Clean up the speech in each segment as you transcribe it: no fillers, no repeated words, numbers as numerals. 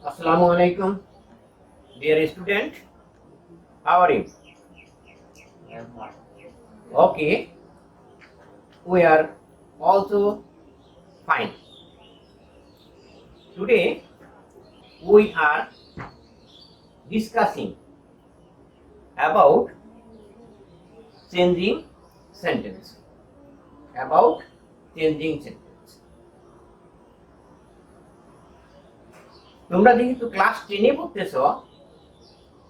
Assalamu alaikum, dear student. How are you? Okay, we are also fine. Today we are discussing about changing sentence. About changing sentence. তোমরা যেহেতু class 10-এ পড়তেছো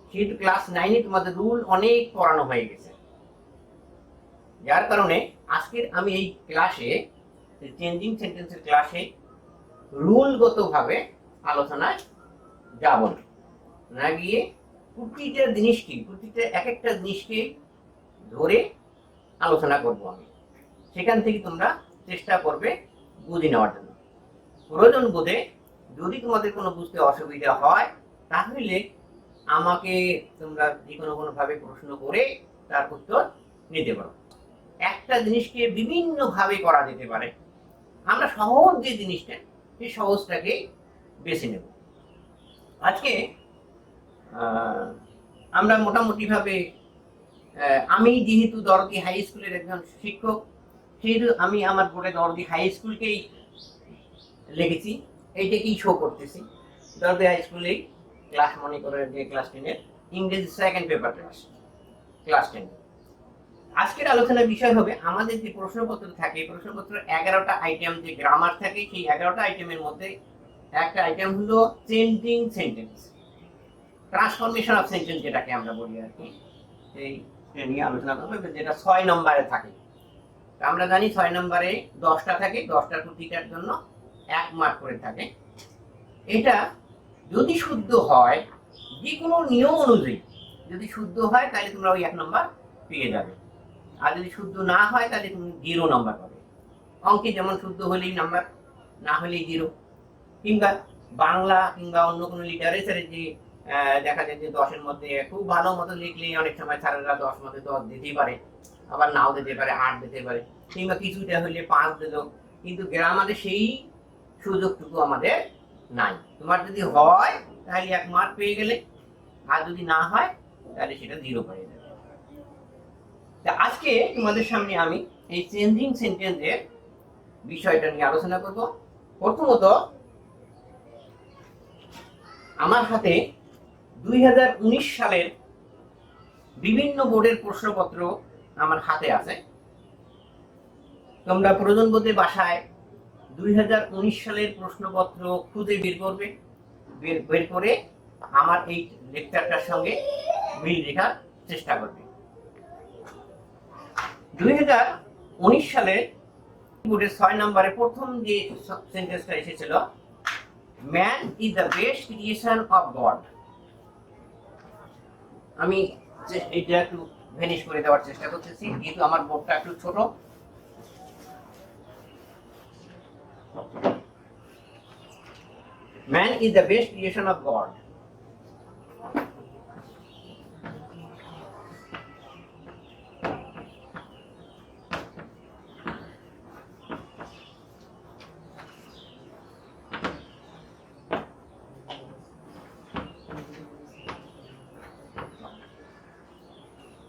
সেহেতু class 9-এ তোমাদের rule অনেক পড়ানো হয়ে গেছে, যার কারণে আজকের আমি এই ক্লাসে চেঞ্জিং সেন্টেন্সের ক্লাসে রুলগতভাবে আলোচনায় যাব না গিয়ে প্রতিটা এক একটা জিনিসকে ধরে আলোচনা করব আমি। সেখান থেকে তোমরা চেষ্টা করবে বুঝে নেওয়ার জন্য। প্রয়োজন বোধে যদি তোমাদের কোনো বুঝতে অসুবিধা হয় তাহলে আমাকে তোমরা যে কোনোভাবে প্রশ্ন করে তার উত্তর নিতে পারো। একটা জিনিসকে বিভিন্নভাবে করা যেতে পারে, আমরা সহজ যে জিনিসটা সেই সহজটাকে বেছে নেব। আজকে আমরা মোটামুটিভাবে আমি যেহেতু দরদি হাই স্কুলের একজন শিক্ষক, সেহেতু আমি আমার বোর্ডে দরদি হাই স্কুলকেই লিখেছি, এইটাকেই শো করতেছি। দরদি হাই স্কুলেই ক্লাস মনে করে যে ক্লাস 10-এর ইংরেজি সেকেন্ড পেপার ক্লাস 10। আজকের আলোচনার বিষয় হবে আমাদের যে প্রশ্নপত্র থাকে, প্রশ্নপত্র 11টা আইটেম যে গ্রামার থাকে, সেই 11টা আইটেমের মধ্যে একটা আইটেম হলো changing sentence, transformation of sentence যেটাকে আমরা বলি আর কি। সেই নিয়ে আলোচনা করবো, যেটা 6 নম্বরে থাকে। আমরা জানি 6 নম্বরে 10টা থাকে, 10টা প্রতিটার জন্য 1 মার্ক করে থাকে। এটা যদি শুদ্ধ হয়, যে কোনো নিয়ম অনুযায়ী যদি শুদ্ধ হয় তাহলে তোমরা ওই 1 নম্বর পেয়ে যাবে, আর যদি শুদ্ধ না হয় তাহলে তুমি 0 নম্বর পাবে। অঙ্কে যেমন শুদ্ধ হলেই নাম্বার, না হলেই 0। কিংবা বাংলা কিংবা অন্য কোনো লিটারেচারে যে দেখা যায় যে 10-এর মধ্যে খুব ভালো মতো লিখলে অনেক সময় স্যারেরা 10 মধ্যে 10 দিতেই পারে, আবার নাও দিতে পারে, 8 দিতে পারে, কিংবা কিছুটা হলে 5 দিল। কিন্তু গ্রামারে সেই সুযোগটুকু আমাদের নাই। তোমার যদি হয় তাহলে 1 মার্ক পেয়ে গেলে, আর যদি না হয় তাহলে সেটা 0 পেয়ে যাবে। আজকে তোমাদের সামনে আমি এই চেঞ্জিং সেন্টেন্সের বিষয়টা নিয়ে আলোচনা করব। প্রথমত আমার হাতে 2019 সালের বিভিন্ন বোর্ডের প্রশ্নপত্র আমার হাতে আছে। তোমরা প্রয়োজন বোধে বাসায় 2019 সালের প্রশ্নপত্র খুঁজে বের করে আমার এই লেকচারটার সঙ্গে মিল রেখার চেষ্টা করবে। 2019 সালে বোর্ডের 6 নম্বরে প্রথম যে সেন্টেন্সটা এসেছিল, man is the best creation of god. আমি এটা একটু ভ্যানিশ করে দেওয়ার চেষ্টা করতেছি, যেহেতু আমার বোর্ডটা একটু ছোট। Man is the best creation of God.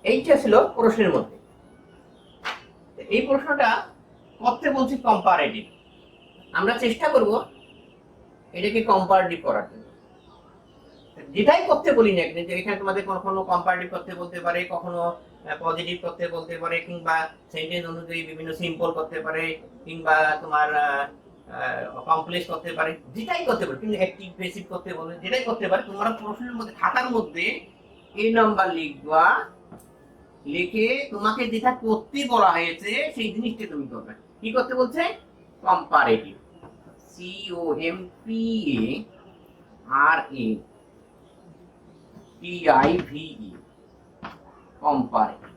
এইটা ছিল প্রশ্নের মধ্যে। এই প্রশ্নটা করতে বলছি কম্পারেটিভ। আমরা চেষ্টা করব এটাকে কম্পারেটিভ করার জন্য। যেটাই করতে বলি না কিন্তু এখানে তোমাদের কখনো কম্পারেটিভ করতে বলতে পারে, কখনো পজিটিভ করতে বলতে পারে, কিংবা সেন্টেন্স অনুযায়ী বিভিন্ন সিম্পল করতে পারে, কিংবা তোমার কমপ্লেক্স করতে পারে, যেটাই করতে পারে, কিন্তু অ্যাক্টিভ প্যাসিভ করতে বলে, যেটাই করতে পারে। তোমরা প্রশ্নের মধ্যে খাতার মধ্যে এই নাম্বার লিখবা, লিখে তোমাকে যেটা করতে বলা হয়েছে সেই জিনিসটা তুমি করবে। কি করতে বলছে? Comparative, COMPARATIVE, comparative.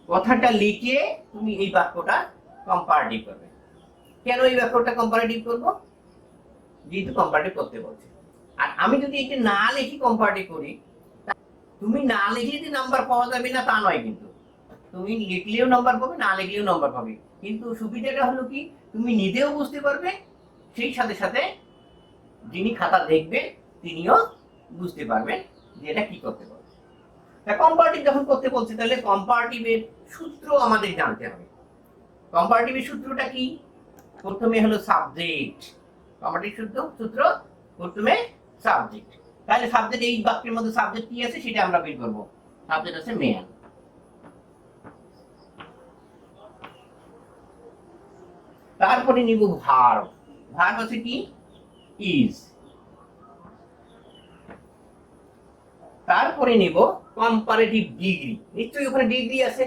কথাটা লিখে তুমি এই বাক্যটা কম্পারেটিভ করবে। কেন এই বাক্যটা কম্পারেটিভ করব? যেহেতু কম্পারেটিভ করতে বলছে। আর আমি যদি এটা না লিখি কম্পারেটিভ করি, তুমি না লিখলে যে নাম্বার পাওয়া যাবে না তা নয়, কিন্তু তুমি লিখলেও নাম্বার পাবে, না লিখলেও নাম্বার পাবে। কিন্তু সুবিধাটা হলো কি, তুমি নিজেও বুঝতে পারবে, সেই সাথে সাথে যিনি খাতা দেখবে তিনিও বুঝতে পারবেন যে এটা কি করতে বলছে। তা কম্পারেটিভ যখন করতে বলছে তাহলে কম্পারেটিভের সূত্র আমাদের জানতে হবে। কম্পারেটিভের সূত্রটা কি? প্রথমে হলো সাবজেক্ট। কম্পারেটিভ সূত্র প্রথমে সাবজেক্ট। তাহলে সাবজেক্ট, এই বাক্যের মধ্যে সাবজেক্ট কি আছে সেটা আমরা বের করব। সাবজেক্ট আছে ম্যান। তারপরে নিব ভার্ব। ভার্ব আছে কি? ইজ। তারপরে নিব কম্পারেটিভ ডিগ্রি। নিশ্চয়ই ওখানে ডিগ্রি আছে।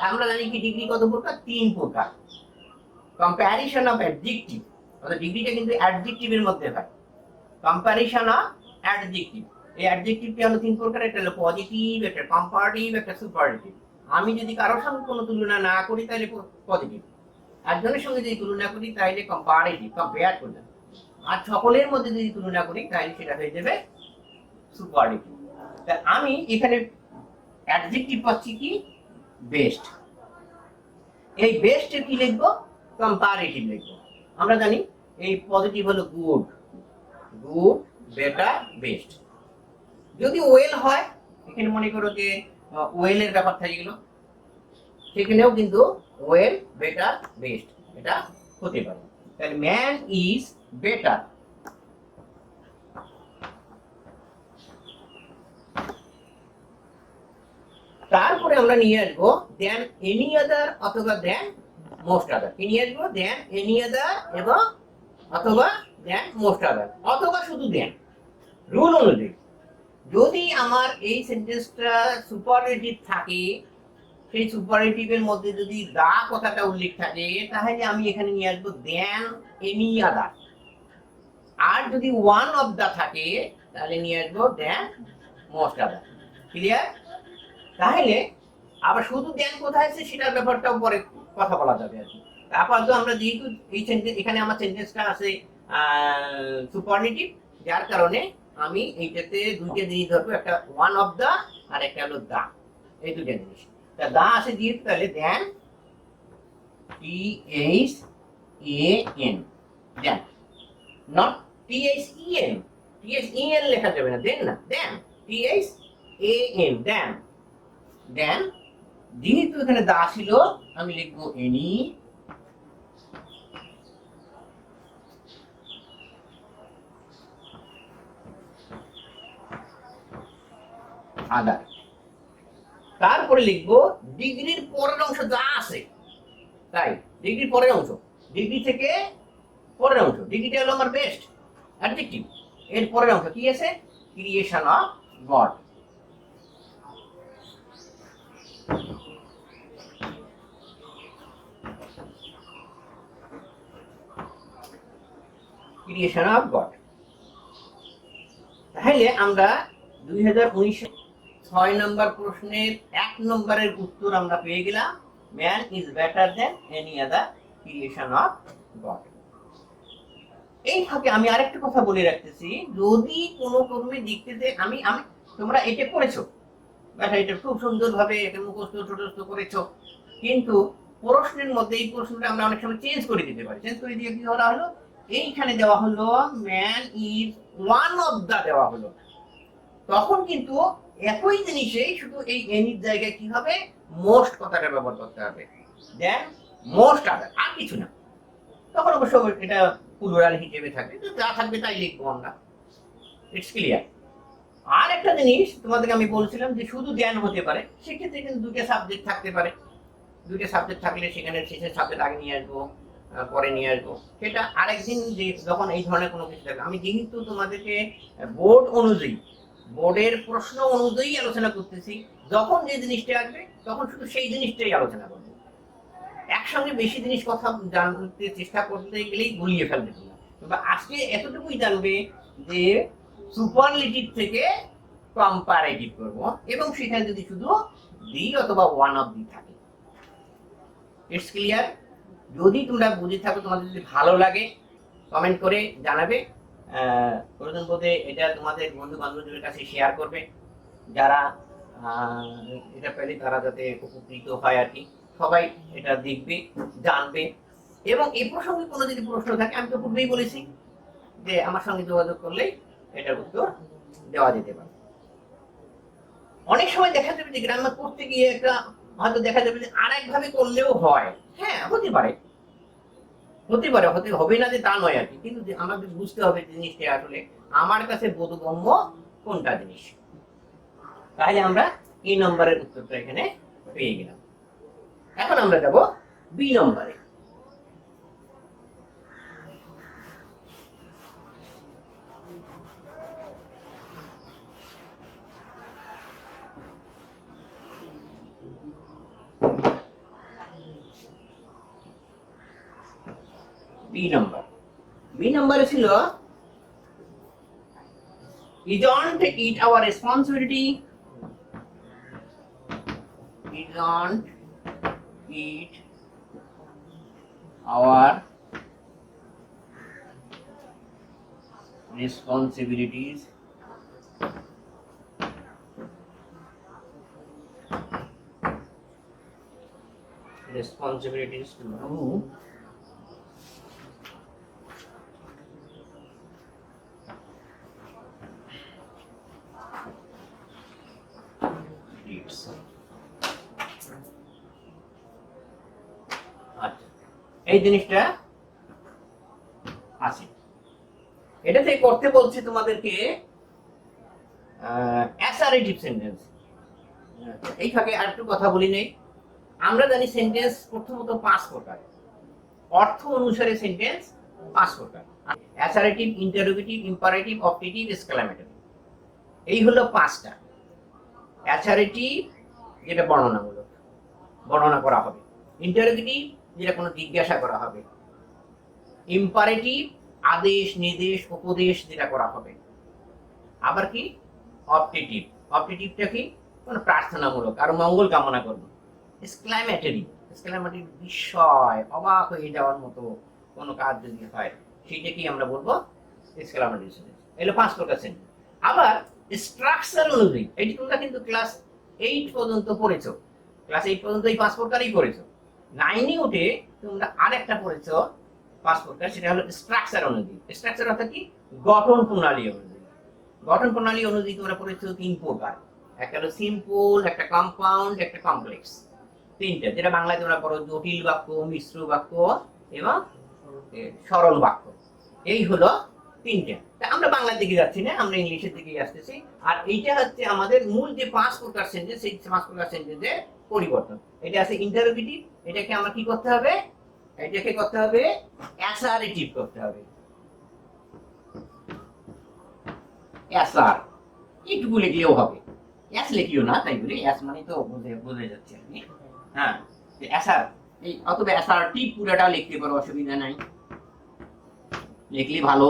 আমরা জানি কি ডিগ্রি কত প্রকার? 3 প্রকার। কম্পারিশন অফ অ্যাডজেক্টিভ, অর্থাৎ ডিগ্রিটা কিন্তু অ্যাডজেক্টিভের মধ্যে হয়। কম্পারিশন অফ অ্যাডজেক্টিভ, এই অ্যাডজেক্টিভটি হলো 3 প্রকার। একটা হলো পজিটিভ, একটা কম্পারেটিভ, একটা সুপারলেটিভ। আমি যদি কারোর সঙ্গে কোনো তুলনা না করি তাহলে পজিটিভ, একজনের সঙ্গে যদি তুলনা করি তাহলে কম্পারেটিভ, কম্পেয়ার করলাম। আর সকলের মধ্যে যদি তুলনা করি তাহলে সেটা হয়ে যাবে সুপারলেটিভ। তা আমি এখানে অ্যাডজেক্টিভ পাচ্ছি কি? বেস্ট। এই বেস্ট কি লিখবো? কম্পারেটিভ লিখবো। আমরা জানি এই পজিটিভ হলো গুড, গুড, বেটার, বেস্ট। যদি ওয়েল হয়, এখানে মনে করো যে ওয়েলের ব্যাপার থেকে গেল, সেখানেও কিন্তু ওয়েল, বেটার, বেস্ট এটা হতে পারে। তাহলে ম্যান ইজ বেটার। তারপরে আমরা নিয়ে আসবো দেন এনি আদার অথবা দেন মোস্ট আদার। কি নিয়ে আসবো? দেন এনি আদার এবং অথবা দেন মোস্ট আদার, অথবা শুধু দেন। রুল অনুযায়ী যদি আমার এই সেন্টেন্সটা সুপারলেটিভ থাকে, সেই সুপারলেটিভের মধ্যে যদি দা কথাটা উল্লেখ থাকে, তাহলে আমি এখানে নিয়ে আসবো দেন এনি আদার। আর যদি ওয়ান অফ দা থাকে তাহলে নিয়ে আসবো দেন মোস্ট আদার। ক্লিয়ার? তাহলে আবার শুধু দেন কোথায় আছে সেটার ব্যাপারটাও পরে কথা বলা যাবে আর কি। তারপর তো আমরা যেহেতু এই সেন্টেন্স, এখানে আমার সেন্টেন্সটা আছে সুপারলেটিভ, যার কারণে আমি এইটাতে দুইটা জিনিস ধরবো, একটা ওয়ান অফ দা আর একটা হলো দা, এই দুইটা জিনিস। তা দা আছে দিয়ে তাহলে then THAN, then, not THEN। THEN লেখা যাবে না, দেন না, দেন THAN, দেন। দেন যেহেতু এখানে দা ছিল আমি লিখবো এনি আদার। তারপরে লিখবো ডিগ্রির পরের অংশ যা আছে তাই। ডিগ্রির পরের অংশ, ডিগ্রি থেকে পরের অংশ, ডিগ্রিটা হলো আমার বেস্ট অ্যাডজেক্টিভ। এর পরের অংশ কি আছে? Creation of god. Creation of god. তাহলে আমরা 2019 6 নম্বর প্রশ্নের 1 নম্বরের উত্তর আমরা পেয়ে গেলাম, man is better than any other, creation of god. এই ফাঁকে আমি আরেকটা কথা বলে রাখতেছি, যদি কোনো কর্মী দেখতে আমি আমি তোমরা এটা করেছো, এটা খুব সুন্দরভাবে এটা মুখস্থ ছোটস্থ করেছো, কিন্তু প্রশ্নের মধ্যে এই প্রশ্নটা আমরা অনেক সময় চেঞ্জ করে দিতে পারি। চেঞ্জ করে দিয়ে কি করা হলো? এইখানে দেওয়া হলো man is one of the দেওয়া হলো, তখন কিন্তু একই জিনিসেই শুধু এই এনির জায়গায় কি হবে? মোস্ট কথাটা ব্যবহার করতে হবে, দেন মোস্ট আদার, আর কিছু না। তখন অবশ্য এটা প্লুরাল হিসেবে থাকবে, যা থাকবে তাই লিখবো আমরা। It's clear? আর একটা জিনিস তোমাদেরকে আমি বলছিলাম যে শুধু জ্ঞান হতে পারে, সেক্ষেত্রে কিন্তু দুটো সাবজেক্ট থাকতে পারে। দুটো সাবজেক্ট থাকলে সেখানে শেষের সাবজেক্ট আগে নিয়ে আসবো, পরে নিয়ে আসবো, সেটা আরেকদিন যে যখন এই ধরনের কোনো কিছু থাকবে। আমি যেহেতু তোমাদেরকে বোর্ড অনুযায়ী, বোর্ডের প্রশ্ন অনুযায়ী আলোচনা করতেছি, যখন যে জিনিসটা আসবে তখন শুধু সেই জিনিসটাই আলোচনা করবো। একসঙ্গে বেশি জিনিস কথা জানতে চেষ্টা করতে গেলেই গুলিয়ে ফেলবে তোমরা। তবে আজকে এতটুকুই জানবে যে সুপারলেটিভ থেকে কম্পারেটিভ করব, এবং সেখানে যদি শুধু দি অথবা ওয়ান অফ দি থাকে। It's clear? যদি তোমরা বুঝে থাকো, তোমাদের যদি ভালো লাগে কমেন্ট করে জানাবে। প্রয়োজন বোধে এটা তোমাদের বন্ধু বান্ধবদের কাছে শেয়ার করবে, যারা এটা পেলে তারা যাতে উপকৃত হয় আর কি। সবাই এটা দেখবে, জানবে। এবং এই প্রসঙ্গে কোনো যদি প্রশ্ন থাকে, আমি তো পূর্বেই বলেছি যে আমার সঙ্গে যোগাযোগ করলেই এটার উত্তর দেওয়া যেতে পারে। অনেক সময় দেখা যাবে যে গ্রামার করতে গিয়ে একটা হয়তো দেখা যাবে যে আরেক ভাবে করলেও হয়, হ্যাঁ হতে পারে, হতে হবে না যে তা নয় আর কি, কিন্তু আমাদের বুঝতে হবে জিনিসটা আসলে আমার কাছে বোধগম্য কোনটা জিনিস। তাহলে আমরা এই নম্বরের উত্তরটা এখানে পেয়ে গেলাম। এখন আমরা যাব বি নম্বরে। বি নম্বরে ছিল isn't it our responsibility, isn't it our responsibilities to do deeds। আচ্ছা, এই জিনিসটা আছে, এটাতে করতে বলছে তোমাদেরকে অ্যাসারেটিভ সেন্টেন্স। এই ফাঁকে আরেকটু কথা বলি নেই, আমরা জানি সেন্টেন্স প্রথমত 5 প্রকার, অর্থ অনুসারে সেন্টেন্স 5 প্রকার, assertive, interrogative, imperative, optative, exclamatory. এই হলো 5টা। অ্যাসারেটিভ যেটা বর্ণনামূলক, বর্ণনা করা হবে। ইন্টারোগেটিভ যেটা কোনো জিজ্ঞাসা করা হবে। ইম্পারেটিভ আদেশ, নির্দেশ, উপদেশ যেটা করা হবে। আবার কি অপটেটিভ, অপটেটিভটা কি কোনো প্রার্থনামূলক আর মঙ্গল কামনা করবো। এক্সক্লামেটরি, এক্সক্লামেটরি বিস্ময়, অবাক হয়ে যাওয়ার মতো কোনো কাজ যদি হয় সেইটাকেই আমরা বলবো এক্সক্লামেটরি সেন্টেন্স। এগুলো 5 প্রকার সেন্টেন্স। আবার স্ট্রাকচার অনুযায়ী, এটি তোমরা কিন্তু ক্লাস 8 পর্যন্ত পড়েছো, ক্লাস 8 পর্যন্ত এই 5 প্রকারই পড়েছো। 9-এ উঠে তোমরা আরেকটা পড়েছো 5 প্রকার, সেটা হলো স্ট্রাকচার অনুযায়ী। স্ট্রাকচার অর্থাৎ কি গঠন প্রণালী অনুযায়ী। গঠন প্রণালী অনুযায়ী তোমরা পড়েছো 3 প্রকার, একটা হলো সিম্পল, একটা কম্পাউন্ড, একটা কমপ্লেক্স। 3টা, যেটা বাংলায় তোমরা পড়ো জটিল বাক্য, মিশ্র বাক্য এবং সরল বাক্য। এই হলো 3টা। আমরা বাংলার দিকে যাচ্ছি না, আমরা ইংলিশের দিকে আসতেছি। আর এইটা হচ্ছে আমাদের মূল যে 5 প্রকার সেন্টেন্স, সেই 5 প্রকার সেন্টেন্সের পরিবর্তন। এটা আছে ইন্টারোগেটিভ, এটাকে আমরা কি করতে হবে, এটাকে করতে হবে অ্যাসারেটিভ করতে হবে। অ্যাসার এইটুকু লিখলেও হবে, অ্যাস লিখিও না, তাই বলি অ্যাস মানে তো বুঝে যাচ্ছে আপনি। হ্যাঁ, অ্যাসার এই অথবা অ্যাসারটিভ পুরোটা লিখতে পারো, অসুবিধা নাই, লিখলে ভালো।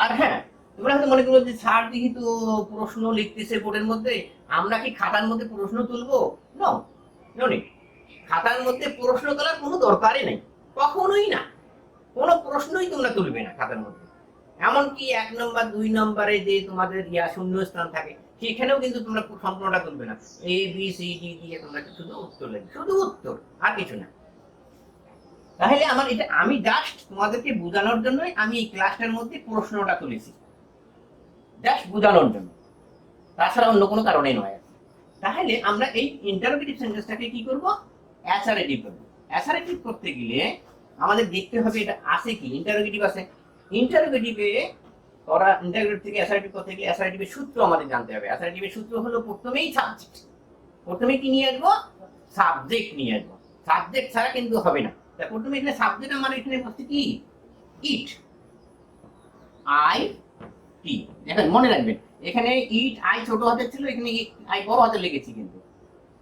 আর হ্যাঁ, তোমরা হয়তো মনে করো যে স্যার যেহেতু প্রশ্ন লিখতেছে বোর্ডের মধ্যে, আমরা কি খাতার মধ্যে প্রশ্ন তুলবো? নো, নো নেই, খাতার মধ্যে প্রশ্ন তোলার কোনো দরকারই নেই, কখনোই না, কোনো প্রশ্নই তোমরা তুলবে না খাতার মধ্যে। এমনকি 1 নম্বর 2 নম্বরে যে তোমাদের শূন্য স্থান থাকে সেখানেও কিন্তু তোমরা সম্পূর্ণটা তুলবে না, এ বি সি ডি দিয়ে তোমরা শুধু উত্তর লিখবে, শুধু উত্তর আর কিছু না। তাহলে আমার এটা আমি জাস্ট তোমাদেরকে বোঝানোর জন্যই আমি এই ক্লাসটার মধ্যে প্রশ্নটা তুলেছি, জাস্ট বোঝানোর জন্য, তাছাড়া অন্য কোনো কারণে নয়। তাহলে আমরা এই ইন্টারোগেটিভ সেন্টেন্সটাকে কি করব, অ্যাসারেটিভ করব। অ্যাসারেটিভ করতে গেলে আমাদের দেখতে হবে এটা আছে কি, ইন্টারোগেটিভ আছে। ইন্টারোগেটিভে ওরা ইন্টারোগেটিভ থেকে অ্যাসারেটিভ করতে গেলে অ্যাসারেটিভের সূত্র আমাদের জানতে হবে। অ্যাসারেটিভের সূত্র হলো প্রথমেই সাবজেক্ট, প্রথমে কি নিয়ে আসবো, সাবজেক্ট নিয়ে আসবো, সাবজেক্ট ছাড়া কিন্তু হবে না। তা প্রথমে এখানে সাবজেক্ট আমার এখানে বলছে কি ইট, আই টি। দেখেন মনে রাখবেন, এখানে ইট আই ছোট হাতের ছিল, এখানে আই বড় হাতে লিখেছি, কিন্তু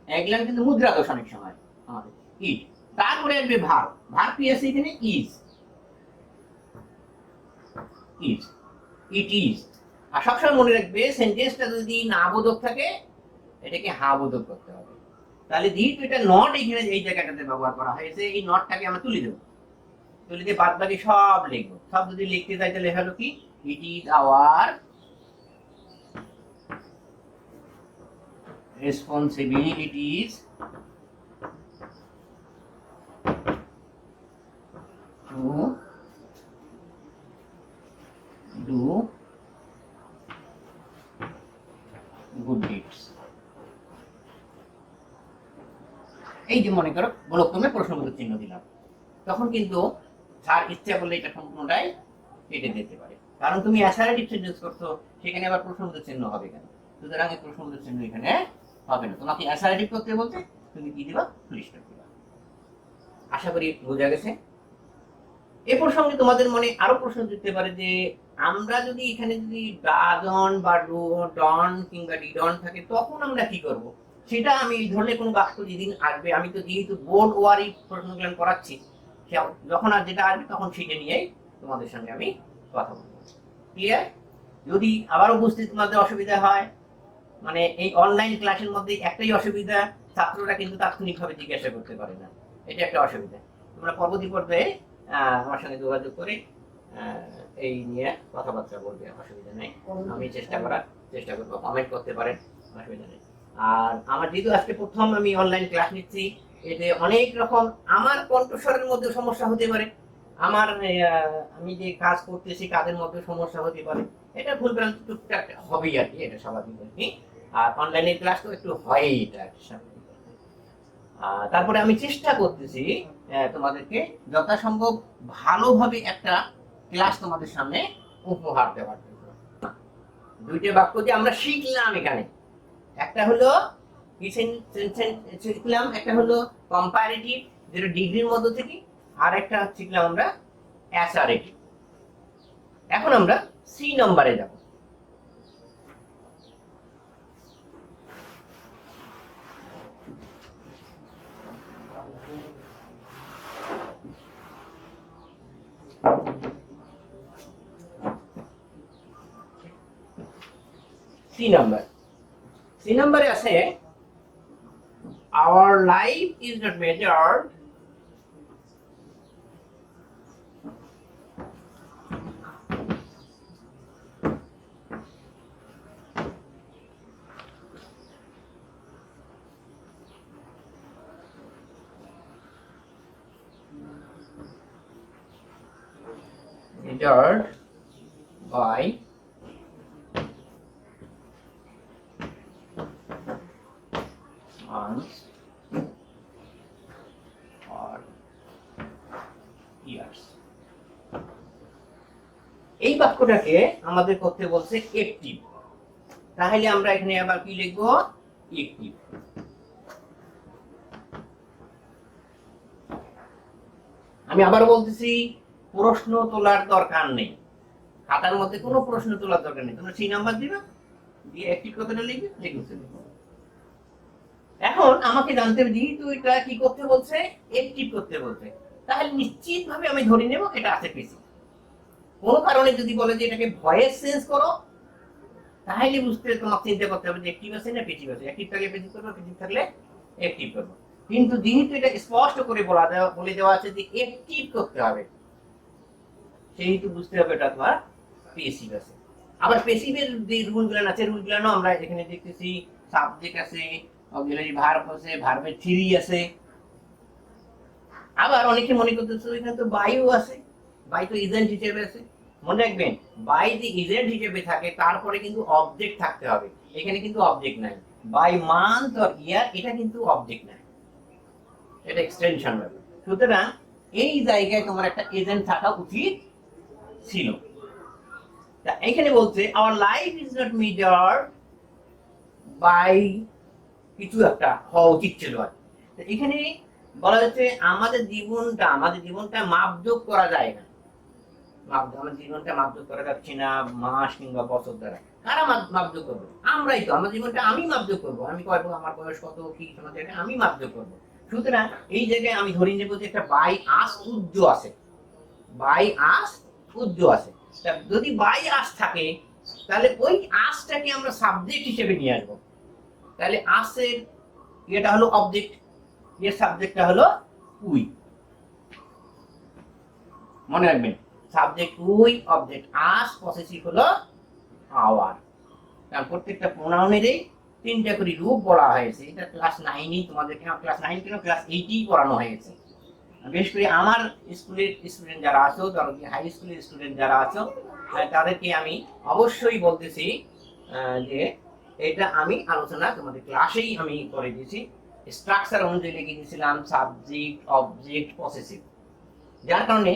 এগুলা কিন্তু মুদ্রা দোষ অনেক সময় আমাদের। ইট, তারপরে আসবে ভার, ভার কি আছে এখানে ইজ, ইজ, ইট ইজ। আর সবসময় মনে রাখবে সেন্টেন্সটা যদি না বোধক থাকে এটাকে হা বোধক করতে হবে। তাহলে যেহেতু এটা নট এখানে এই জায়গাটাতে ব্যবহার করা হয়েছে, এই নটটাকে আমরা তুলে দেবো, তুলে দিয়ে বাদ বাকি সব লিখবো। সব যদি লিখতে চাই তাহলে হলো কি, it is our responsibilities to do good deeds. এই যে মনে করো বলক্রমে প্রশ্নবোধক চিহ্ন দিলাম, তখন কিন্তু স্যার ইচ্ছা করলে এটা সম্পূর্ণটাই কেটে দিতে পারে, কারণ তুমি অ্যাসারেটিভ সেন্টেন্স করছো, সেখানে আবার প্রশ্নবোধক চিহ্ন হবে কেন? সুতরাং এই প্রশ্নবোধক চিহ্ন এখানে হবে না। তোমাকে অ্যাসারেটিভ করতে বলতে তুমি কি দিবা? ফুল স্টপ দিবা। আশা করি বোঝা গেছে। এ প্রসঙ্গে তোমাদের মনে আরো প্রশ্ন দিতে পারে যে আমরা যদি এখানে যদি ডাজন বা ডন কিংবা ডিডন থাকে তখন আমরা কি করব? সেটা আমি এই ধরনের কোনো বাক্য যেদিন আসবে, আমি তো যেহেতু বোর্ড ওয়ারি প্রশ্নগুলো করাচ্ছি, যখন আর যেটা আসবে তখন সেটা নিয়েই তোমাদের সঙ্গে আমি কথা বলবো। ক্লিয়ার? যদি আবারও বুঝতে তোমাদের অসুবিধা হয়, মানে এই অনলাইন ক্লাসের মধ্যে একটাই অসুবিধা, ছাত্ররা কিন্তু তাৎক্ষণিকভাবে জিজ্ঞাসা করতে পারে না, এটা একটা অসুবিধা। তোমরা পরবর্তী পর্যায়ে আমার সঙ্গে যোগাযোগ করে এই নিয়ে কথাবার্তা বলবে, অসুবিধা নেই। আমি চেষ্টা করবো, কমেন্ট করতে পারেন, অসুবিধা নেই। আর আমার যেহেতু আজকে প্রথম আমি অনলাইন ক্লাস নিচ্ছি, এতে অনেক রকম আমার কণ্ঠস্বরের মধ্যে সমস্যা হতে পারে, আমার আমি যে কাজ করতেছি কাজের মধ্যে সমস্যা হতে পারে, এটা ভুলভ্রান্তি টুকটাক হবেই আর কি, এটা স্বাভাবিক আর কি। আর অনলাইনের ক্লাস তো একটু হয়ই, এটা স্বাভাবিক। তারপরে আমি চেষ্টা করতেছি তোমাদেরকে যথাসম্ভব ভালোভাবে একটা ক্লাস তোমাদের সামনে উপহার দেওয়ার জন্য। দুইটা বাক্য যে আমরা শিখলাম এখানে, একটা হলো শিখলাম, একটা হলো কম্পারেটিভ যেটা ডিগ্রির মধ্য থেকে, আর একটা শিখলাম আমরা অ্যাসারেটিভ। এখন আমরা সি নম্বরে যাব। সি নাম্বারে আছে our life is not measured by months or years। এই বাক্যটাকে আমাদের করতে বলছে একটিভ, তাহলে আমরা এখানে আবার কি লিখবো? একটিভ। আমি আবার বলতেছি, প্রশ্ন তোলার দরকার নেই, খাতার মধ্যে কোনো প্রশ্ন তোলার দরকার নেই, তোমরা সি নাম্বার দিবা, দিয়ে একটিভ কথাটা লিখবে, লিখে দেবো। এখন আমাকে জানতে হবে যেহেতু এটা কি করতে বলছে, একটিভ করতে বলছে, তাহলে নিশ্চিতভাবে আমি ধরে নেব এটা আছে পেসিভ। কোনো কারণে যদি বলে যে এটাকে ভয়েস চেঞ্জ করো, তাহলে বুঝতে তোমাকে চিন্তা করতে হবে যে একটিভ আছে না পেসিভ আছে। একটিভ থাকলে পেসিভ করবো, পেসিভ থাকলে একটিভ করবো। কিন্তু যেহেতু এটা স্পষ্ট করে বলে দেওয়া আছে যে একটিভ করতে হবে, সেহেতু বুঝতে হবে এটা তোমার পেসিভ আছে। আবার পেসিভের যে রুলগুলো আছে, রুলগুলো আমরা এখানে দেখতেছি, সাবজেক্ট আছে, অক্সিলারি ভার্ব আছে, ভার্বের থ্রি আছে। আবার অনেকে মনে করতেছে এখানে তো বাইও আছে, বাই তো এজেন্ট হিসেবে আছে। মনে রাখবেন, বাই যে এজেন্ট হিসেবে থাকে তারপরে কিন্তু অবজেক্ট থাকতে হবে, এখানে কিন্তু অবজেক্ট নাই। বাই মান্থ অর ইয়ার এটা কিন্তু অবজেক্ট নাই, এটা এক্সটেনশন হবে। সুতরাং এই জায়গায় তোমার একটা এজেন্ট থাকা উচিত ছিল। এখানে বলছে our life is not measured by কিছু একটা হওয়া উচিত ছিল আর। এখানে বলা যাচ্ছে আমাদের জীবনটা মাপযোগ করা যায় না, আমাদের জীবনটা মাপযোগ করা যাচ্ছে না মাস কিংবা বছর দ্বারা। কারা মাপযোগ করবো? আমরাই তো। আমার জীবনটা আমি মাপযোগ করবো, আমি কয়বো আমার বয়স কত কি আমি মাপযোগ করবো। সুতরাং এই জায়গায় আমি ধরে নেবো যে একটা বাই আস উজ্জ আছে, বাই আস উজ্জ আছে। যদি বাই আস থাকে তাহলে ওই আসটাকে আমরা সাবজেক্ট হিসেবে নিয়ে আসবো, তাহলে আসের এটা হলো অবজেক্ট, এর সাবজেক্টটা হলো উই। মনে রাখবেন, subject we, object us, possessive হলো আওয়ার। কারণ প্রত্যেকটা প্রোনাউনেরই তিনটা করে রূপ বলা হয়েছে। এটা ক্লাস 9-ই তোমাদের, ক্লাস 9 কেন ক্লাস 8-ই পড়ানো হয়েছে। বিশেষ করে আমার স্কুলের স্টুডেন্ট যারা আছো, হাই স্কুলের স্টুডেন্ট যারা আছো, তাদেরকে আমি অবশ্যই বলতেছি যে এটা আমি আলোচনা তোমাদের ক্লাসেই আমি করে দিয়েছি। স্ট্রাকচার অনুযায়ী লিখে দিয়েছিলাম সাবজেক্ট, অবজেক্ট, পসেসিভ। যার কারণে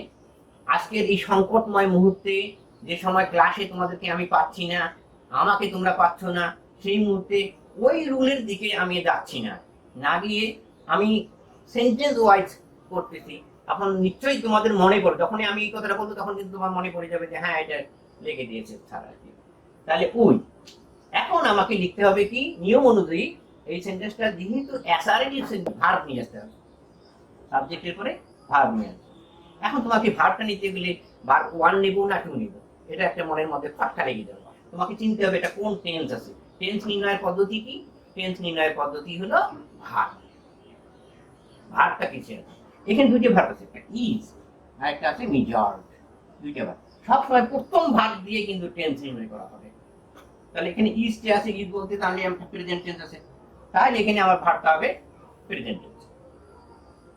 আজকের এই সংকটময় মুহূর্তে, যে সময় ক্লাসে তোমাদেরকে আমি পাচ্ছি না, আমাকে তোমরা পাচ্ছ না, সেই মুহূর্তে ওই রুলের দিকে আমি যাচ্ছি না, না গিয়ে আমি সেন্টেন্স ওয়াইজ করতেছি। এখন নিশ্চয়ই তোমাদের মনে পড়ে, যখনই আমি এই কথাটা বলবো তখন কিন্তু তোমার মনে পড়ে যাবে যে হ্যাঁ এটা লিখে দিয়েছে স্যার আর কি। তাহলে ওই এখন আমাকে লিখতে হবে কি নিয়ম অনুযায়ী এই সেন্টেন্সটা, যেহেতু অ্যাসারেটিভ ভার্ব নিয়ে আসতে হবে, সাবজেক্টের পরে ভার্ব নিয়ে আসতে। এখন তোমাকে ভার্বটা নিতে গেলে ভার্ব 1 নেব না 2 নেব, এটা একটা মনের মধ্যে ফাটকা লেগে যাবে। তোমাকে চিনতে হবে এটা কোন টেন্স আছে। টেন্স নির্ণয়ের পদ্ধতি কি? টেন্স নির্ণয়ের পদ্ধতি হলো ভার্ব। ভার্বটা কিসে আছে? এখানে দুইটা ভার্ব আছে, একটা ইজ আর একটা আছে মেজর্ড। দুইটা ভার্ব সবসময় প্রথম ভার্ব দিয়ে কিন্তু টেন্স নির্ণয় করা হবে। তাহলে এখানে ইজ যে আছে, ইজ বলতে তাহলে প্রেজেন্ট টেন্স আছে, তাহলে এখানে আমার ভার্বটা হবে প্রেজেন্ট টেন্স।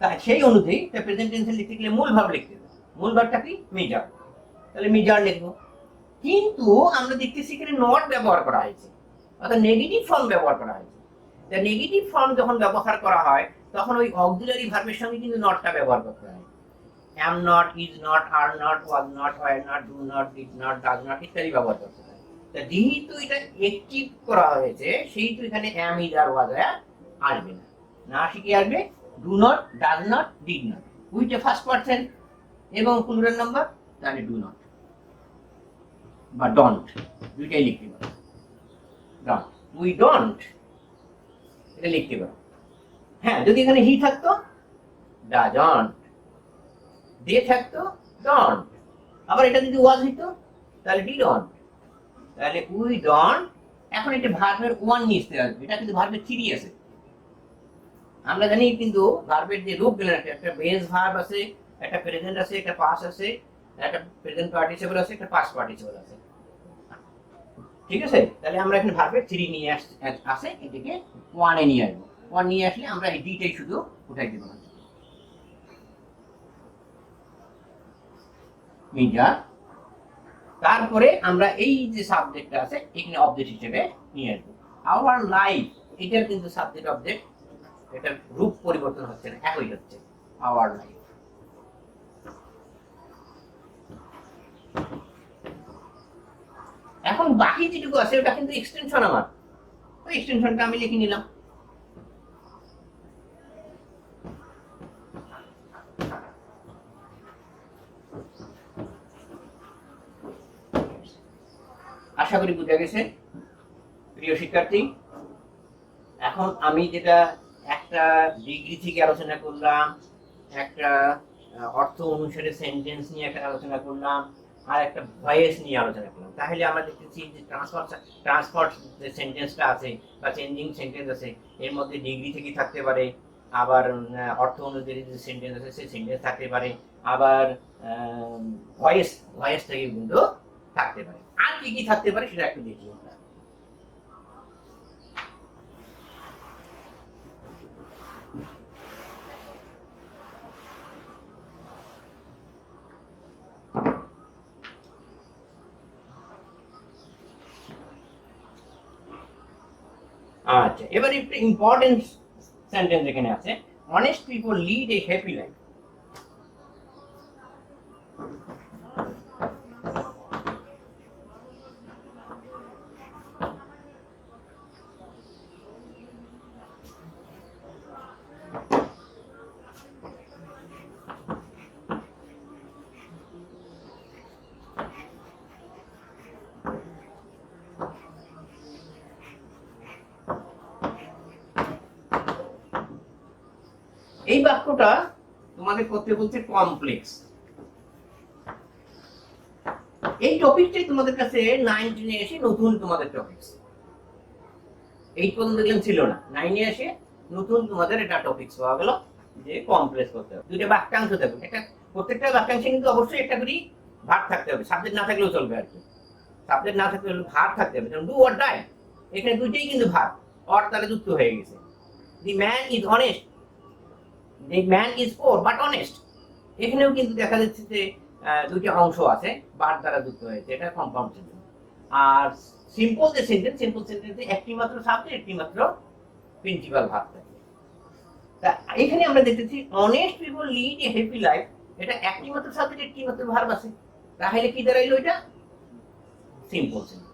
তাই সেই অনুযায়ী প্রেজেন্ট টেন্সে লিখতে গেলে মূল ভার্ব লিখতে হবে। মূল ভার্বটা কি? মেজর। তাহলে মেজর লিখবো। কিন্তু আমরা দেখতেছি এখানে নট ব্যবহার করা হয়েছে, অর্থাৎ নেগেটিভ ফর্ম ব্যবহার করা হয়েছে। নেগেটিভ ফর্ম যখন ব্যবহার করা হয় তখন ওই অক্সিলারি ভার্বের সঙ্গে কিন্তু নটটা ব্যবহার করতে হয়। am not, is not, are not, was not, were not, do not, did not, does not ইত্যাদি ব্যবহার করতে হয়। তা যেহেতু এটা অ্যাক্টিভ করা হয়েছে সেহেতু এখানে am, is, are, was, were আসবে না। না শিখে আসবে do not, does not, did not, with first person এবং প্লুরাল নাম্বার, তাহলে do not বা don't, দুইটাই লিখতে পারো। don't, we don't এটা লিখতে পারো। হ্যাঁ, যদি এখানে হি থাকতো doesn't, দে থাকতো don't, আবার এটা যদি ওয়াজ হইতো তাহলে didn't, তাহলে we don't। এখন এটা ভার্বের 1 নিয়ে আসতে আসবে, এটা কিন্তু ভার্বের 3 আছে। আমরা জানি কিন্তু ভার্বের যে রূপগুলো আছে, একটা বেস ভার্ব আছে, একটা প্রেজেন্ট আছে, একটা পাস্ট আছে, একটা প্রেজেন্ট পার্টিসিপল আছে, একটা পাস্ট পার্টিসিপল আছে। ঠিক আছে? তাহলে আমরা এখানে ভার্বের 3 নিয়ে আসে, এটাকে 1 এ নিয়ে আসবো। 1 নিয়ে আসলে আমরা এই ডিটাই শুধু উঠাই দেব না। মেজর, তারপরে আমরা এই যে সাবজেক্টটা আছে এখানে অবজেক্ট হিসেবে নিয়ে আসবো। আওয়ার লাইফ, এটার কিন্তু সাবজেক্ট অবজেক্ট এটার রূপ পরিবর্তন হচ্ছে না, একই হচ্ছে আওয়ার লাইফ। এখন বাকি যেটুকু আছে ওটা কিন্তু এক্সটেনশন আমার, ওই এক্সটেনশনটা আমি লিখে নিলাম। আশা করি বুঝা গেছে প্রিয় শিক্ষার্থী। এখন আমি যেটা একটা ডিগ্রি থেকে আলোচনা করলাম, একটা অর্থ অনুসারে সেন্টেন্স নিয়ে একটা আলোচনা করলাম, আর একটা ভয়েস নিয়ে আলোচনা করলাম। তাহলে আমরা দেখতেছি যে ট্রান্সফার যে সেন্টেন্সটা আছে বা চেঞ্জিং সেন্টেন্স আছে, এর মধ্যে ডিগ্রি থেকে থাকতে পারে, আবার অর্থ অনুযায়ী যে সেন্টেন্স আছে সেই সেন্টেন্স থাকতে পারে, আবার ভয়েস থেকে কিন্তু থাকতে পারে। আর কি কি থাকতে পারে সেটা একটু দেখি আমরা। আচ্ছা, এবার একটু ইম্পর্টেন্ট সেন্টেন্স এখানে আছে, honest people lead a happy life. এই বাক্যটা তোমাদের করতে বলছে কমপ্লেক্স। এই টপিকটাই তোমাদের কাছে 9 এসে নতুন তোমাদের টপিকস, 8 পর্যন্ত দেখলাম ছিল না, 9 এসে নতুন তোমাদের এটা টপিকস পাওয়া গেল যে কমপ্লেক্স করতে হবে। দুইটা বাক্যাংশ থাকবে, একটা প্রত্যেকটা বাক্যাংশে কিন্তু অবশ্যই একটা করে ভার্ব থাকতে হবে, সাবজেক্ট না থাকলেও চলবে আর কি। সাবজেক্ট না থাকলে ভার্ব থাকতে হবে, যেমন ডু অর ডাই, এখানে দুইটাই কিন্তু ভার্ব, অর তাহলে যুক্ত হয়ে গেছে। The man is honest, the man is poor but honest, এখানেও কিন্তু দেখা যাচ্ছে যে দুইটা অংশ আছে বার দ্বারা যুক্ত হয়েছে, এটা কম্পাউন্ড সেন্টেন্স। আর সিম্পল সেন্টেন্সে একটি মাত্র সাবজেক্ট, একটি মাত্র প্রিন্সিপাল ভার্ব থাকে। তা এখানে আমরা দেখতেছি honest people lead a happy life, এটা একটি মাত্র সাবজেক্ট, একটি মাত্র ভার্ব আছে, তাহলে কি দাঁড়াইলো এটা সিম্পল সেন্টেন্স।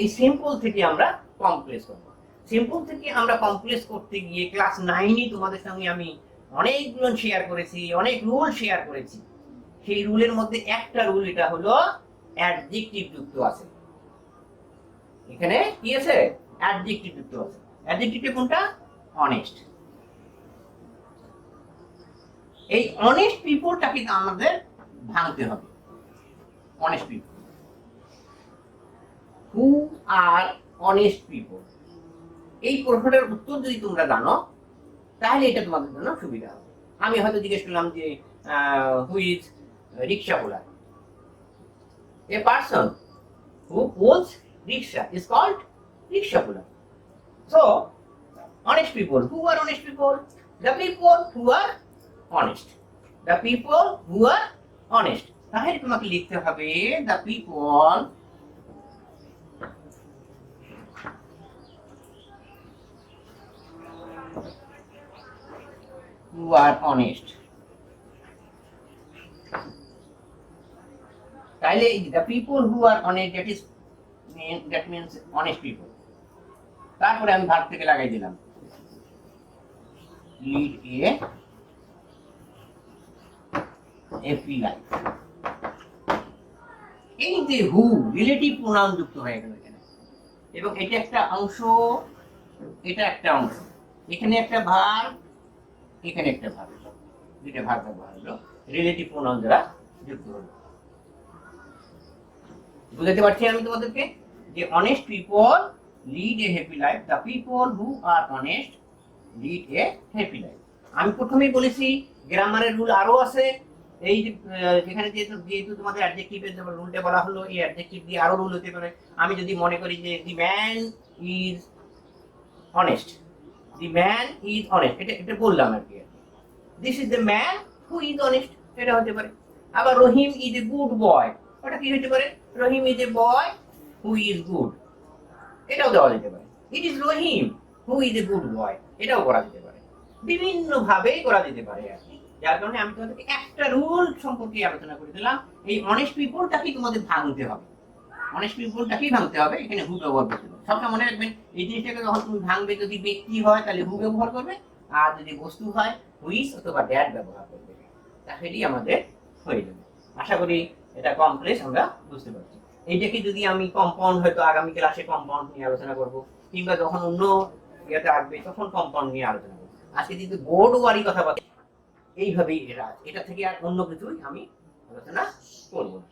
এই সিম্পল থেকে আমরা কমপ্লেক্স করব। সিম্পল থেকে আমরা কমপ্লেক্স করতে গিয়ে ক্লাস 9 তোমাদের সঙ্গে আমি অনেকগুলো শেয়ার করেছি, অনেক রুল শেয়ার করেছি। সেই রুলের মধ্যে একটা রুল এটা হলো অ্যাডজেক্টিভ যুক্ত আছে। এখানে কি আছে? অ্যাডজেক্টিভ যুক্ত আছে। অ্যাডজেক্টিভটা কোনটা? অনেস্ট। এই অনেস্ট পিপলটাকে আমাদের ভাঙতে হবে। অনেস্ট পিপল, হু আর অনেস্ট পিপল, এই প্রশ্নটার উত্তর যদি তোমরা জানো তাহলে এটা তোমাদের জন্য সুবিধা হবে। আমি হয়তো জিজ্ঞেস করলাম যে who is rickshaw puller, a person who pulls rickshaw is called rickshaw puller. So honest people, who are honest people? The people who are honest. The people who are honest. তাহলে তোমাকে লিখতে হবে the people who are honest. তাহলে the people who are honest, that means honest people. তারপরে আমি verb থেকে লাগাই দিলাম লিড এ হ্যাপি লাইফ। এই যে হু রিলেটিভ প্রোনাউন যুক্ত হয়ে গেল এখানে, এবং এটা একটা অংশ, এটা একটা অংশ, এখানে একটা ভার্ব, এখানে একটা ভার্ব, দুইটা ভার্ব ব্যবহার হলো রিলেটিভ প্রোনাউন দ্বারা যুক্ত হলো। বুঝাতে পারছি আমি তোমাদেরকে যে honest people lead a happy life, the people who are honest lead a happy life. আমি প্রথমেই বলেছি গ্রামারের রুল আরো আছে। এই যেখানে যেহেতু তোমাদের অ্যাডজেক্টিভের যেমন রুলটা বলা হলো, এই অ্যাডজেক্টিভ দিয়ে আরো রুল হতে পারে। আমি যদি মনে করি যে the man is honest, the man is honest, এটা বললাম আর কি। This is the man who is honest, এটা হতে পারে। আবার রহিম ইজ এ গুড বয়, ওটা কি হতে পারে? Rahim is a boy who is good, এটাও দেওয়া যেতে পারে। It is Rahim who is a good boy, এটাও করা যেতে পারে। বিভিন্ন ভাবে করা যেতে পারে আর কি। যার কারণে আমি তোমাদেরকে একটা রুল সম্পর্কে আলোচনা করে দিলাম। এই অনেস্ট পিপলটাকেই তোমাদের ভাঙতে হবে, অনেস্ট পিপলটাকেই ভাঙতে হবে। এখানে হু ব্যবহার করতে হবে। সবসময় মনে রাখবেন এই জিনিসটাকে যখন তুমি ভাঙবে, যদি ব্যক্তি হয় তাহলে হু ব্যবহার করবে, আর যদি বস্তু হয় হুইস অথবা ড্যাড ব্যবহার করবে। তাহলেই আমাদের হয়ে যাবে। আশা করি এটা কমপ্লেক্স আমরা বুঝতে পারছি। এইটাকে যদি আমি কম্পাউন্ড, হয়তো আগামী ক্লাসে কম্পাউন্ড নিয়ে আলোচনা করব, কিংবা যখন অন্য ইয়েতে আসবে তখন কম্পাউন্ড নিয়ে আলোচনা করবো। আজকে কিন্তু বোর্ড ওয়ারি কথা বলে এইভাবেই এটা থেকে আর অন্য কিছুই আমি আলোচনা করবো না।